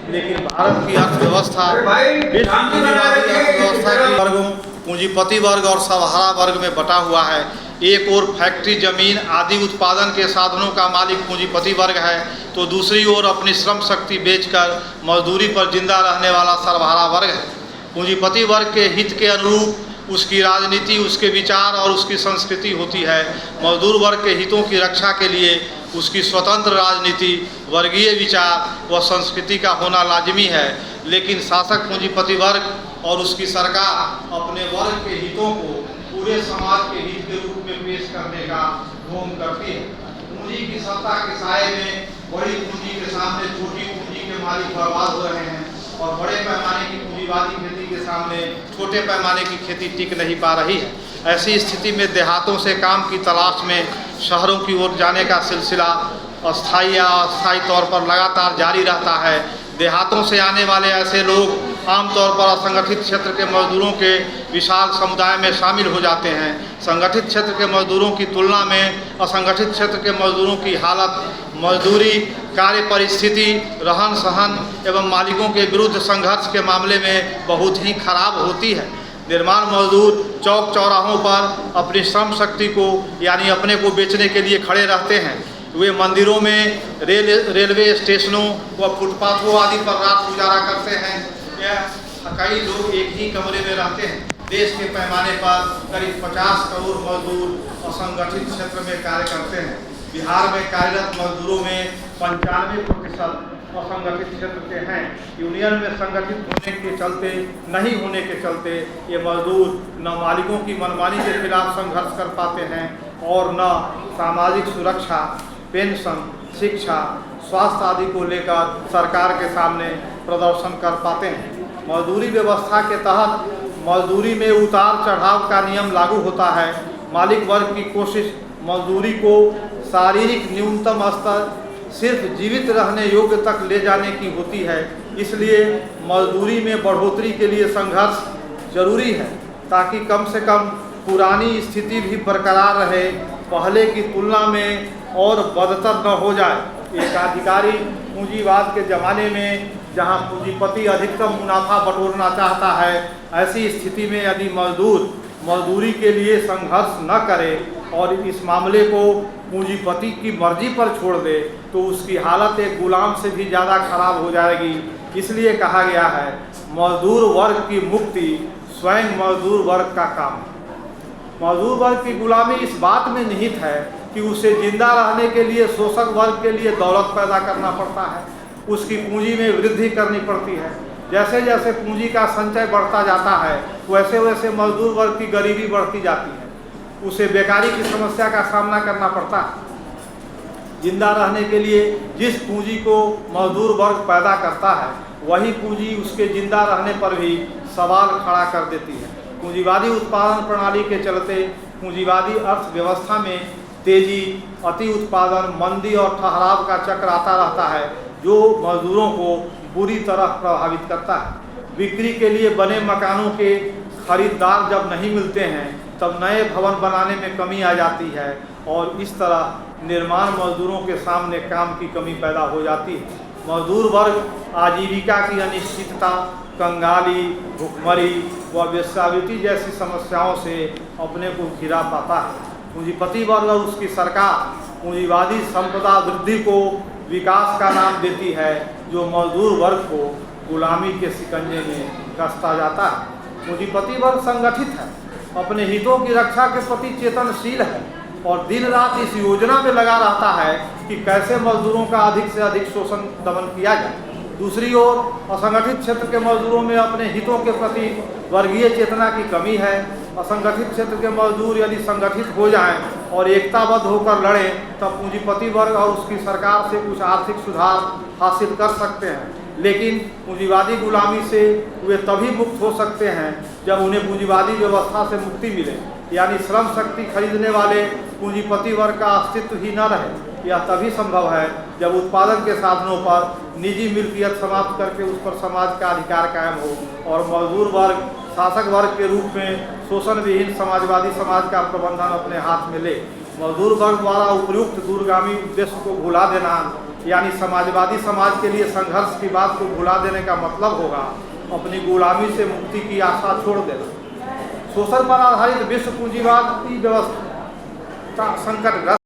लेकिन भारत की अर्थव्यवस्था विश्व पूंजीवादी अर्थव्यवस्था के वर्गों, पूंजीपति वर्ग और सवहारा वर्ग में बटा हुआ है। एक ओर फैक्ट्री, जमीन आदि उत्पादन के साधनों का मालिक पूंजीपति वर्ग है, तो दूसरी ओर अपनी श्रम शक्ति बेचकर मजदूरी पर जिंदा रहने वाला सर्वहारा वर्ग है। पूंजीपति वर्ग के हित के अनुरूप उसकी राजनीति, उसके विचार और उसकी संस्कृति होती है। मजदूर वर्ग के हितों की रक्षा के लिए उसकी स्वतंत्र राजनीति, वर्गीय विचार व संस्कृति का होना लाजिमी है। लेकिन शासक पूंजीपति वर्ग और उसकी सरकार अपने वर्ग के हितों को पूरे समाज के हित के रूप में पेश करने का ढोंग करती है। पूंजी की सत्ता के साए में बड़ी पूंजी के सामने छोटी पूंजी के मालिक बर्बाद हो रहे हैं और बड़े पैमाने की पूंजीवादी खेती के सामने छोटे पैमाने की खेती टिक नहीं पा रही है। ऐसी स्थिति में देहातों से काम की तलाश में शहरों की ओर जाने का सिलसिला अस्थायी या अस्थायी तौर पर लगातार जारी रहता है। देहातों से आने वाले ऐसे लोग आमतौर पर असंगठित क्षेत्र के मजदूरों के विशाल समुदाय में शामिल हो जाते हैं। संगठित क्षेत्र के मजदूरों की तुलना में असंगठित क्षेत्र के मजदूरों की हालत, मजदूरी, कार्य परिस्थिति, रहन सहन एवं मालिकों के विरुद्ध संघर्ष के मामले में बहुत ही खराब होती है। निर्माण मजदूर चौक चौराहों पर अपनी श्रम शक्ति को यानी अपने को बेचने के लिए खड़े रहते हैं। वे मंदिरों में, रेलवे स्टेशनों व फुटपाथों आदि पर रात गुजारा करते हैं। कई लोग एक ही कमरे में रहते हैं। देश के पैमाने पर करीब 50 करोड़ मजदूर असंगठित क्षेत्र में कार्य करते हैं। बिहार में कार्यरत मजदूरों में 95% असंगठित क्षेत्र के हैं। यूनियन में संगठित होने के चलते, नहीं होने के चलते ये मजदूर न मालिकों की मनमानी के खिलाफ संघर्ष कर पाते हैं और न सामाजिक सुरक्षा, पेंशन, शिक्षा, स्वास्थ्य आदि को लेकर सरकार के सामने प्रदर्शन कर पाते हैं। मजदूरी व्यवस्था के तहत मजदूरी में उतार चढ़ाव का नियम लागू होता है। मालिक वर्ग की कोशिश मजदूरी को शारीरिक न्यूनतम स्तर सिर्फ जीवित रहने योग्य तक ले जाने की होती है। इसलिए मजदूरी में बढ़ोतरी के लिए संघर्ष जरूरी है ताकि कम से कम पुरानी स्थिति भी बरकरार रहे, पहले की तुलना में और बदतर न हो जाए। एक अधिकारी पूंजीवाद के ज़माने में जहां पूंजीपति अधिकतम मुनाफा बटोरना चाहता है, ऐसी स्थिति में यदि मजदूर मजदूरी के लिए संघर्ष न करे और इस मामले को पूंजीपति की मर्जी पर छोड़ दे तो उसकी हालत एक गुलाम से भी ज़्यादा खराब हो जाएगी। इसलिए कहा गया है मजदूर वर्ग की मुक्ति स्वयं मजदूर वर्ग का काम है। मजदूर वर्ग की गुलामी इस बात में निहित है कि उसे जिंदा रहने के लिए शोषक वर्ग के लिए दौलत पैदा करना पड़ता है, उसकी पूंजी में वृद्धि करनी पड़ती है। जैसे जैसे पूंजी का संचय बढ़ता जाता है वैसे वैसे मजदूर वर्ग की गरीबी बढ़ती जाती है, उसे बेकारी की समस्या का सामना करना पड़ता है। जिंदा रहने के लिए जिस पूंजी को मजदूर वर्ग पैदा करता है वही पूंजी उसके जिंदा रहने पर भी सवाल खड़ा कर देती है। पूंजीवादी उत्पादन प्रणाली के चलते पूंजीवादी अर्थव्यवस्था में तेजी, अति उत्पादन, मंदी और ठहराव का चक्र आता रहता है जो मजदूरों को बुरी तरह प्रभावित करता है। बिक्री के लिए बने मकानों के खरीदार जब नहीं मिलते हैं तब नए भवन बनाने में कमी आ जाती है और इस तरह निर्माण मजदूरों के सामने काम की कमी पैदा हो जाती है। मजदूर वर्ग आजीविका की अनिश्चितता, कंगाली, भुखमरी व वेश्यावृत्ति जैसी समस्याओं से अपने को घिरा पाता है। पूंजीपति वर्ग और उसकी सरकार पूंजीवादी संपदा वृद्धि को विकास का नाम देती है जो मजदूर वर्ग को गुलामी के शिकंजे में कसता जाता है। पूंजीपति वर्ग संगठित है, अपने हितों की रक्षा के प्रति चेतनशील है और दिन रात इस योजना में लगा रहता है कि कैसे मजदूरों का अधिक से अधिक शोषण दमन किया जाए। दूसरी ओर असंगठित क्षेत्र के मजदूरों में अपने हितों के प्रति वर्गीय चेतना की कमी है। असंगठित क्षेत्र के मजदूर यदि संगठित हो जाएं और एकताबद्ध होकर लड़ें तब पूंजीपति वर्ग और उसकी सरकार से कुछ आर्थिक सुधार हासिल कर सकते हैं। लेकिन पूंजीवादी गुलामी से वे तभी मुक्त हो सकते हैं जब उन्हें पूंजीवादी व्यवस्था से मुक्ति मिले, यानी श्रम शक्ति खरीदने वाले पूंजीपति वर्ग का अस्तित्व ही न रहे। यह तभी संभव है जब उत्पादन के साधनों पर निजी मिल्कियत समाप्त करके उस पर समाज का अधिकार कायम हो और मजदूर वर्ग शासक वर्ग के रूप में शोषण विहीन समाजवादी समाज का प्रबंधन अपने हाथ में ले। मजदूर वर्ग द्वारा उपयुक्त दूरगामी उद्देश्य को भुला देना यानी समाजवादी समाज के लिए संघर्ष की बात को भुला देने का मतलब होगा अपनी गुलामी से मुक्ति की आशा छोड़ देना। शोषण पर आधारित विश्व पूंजीवाद की व्यवस्था संकटग्रस्त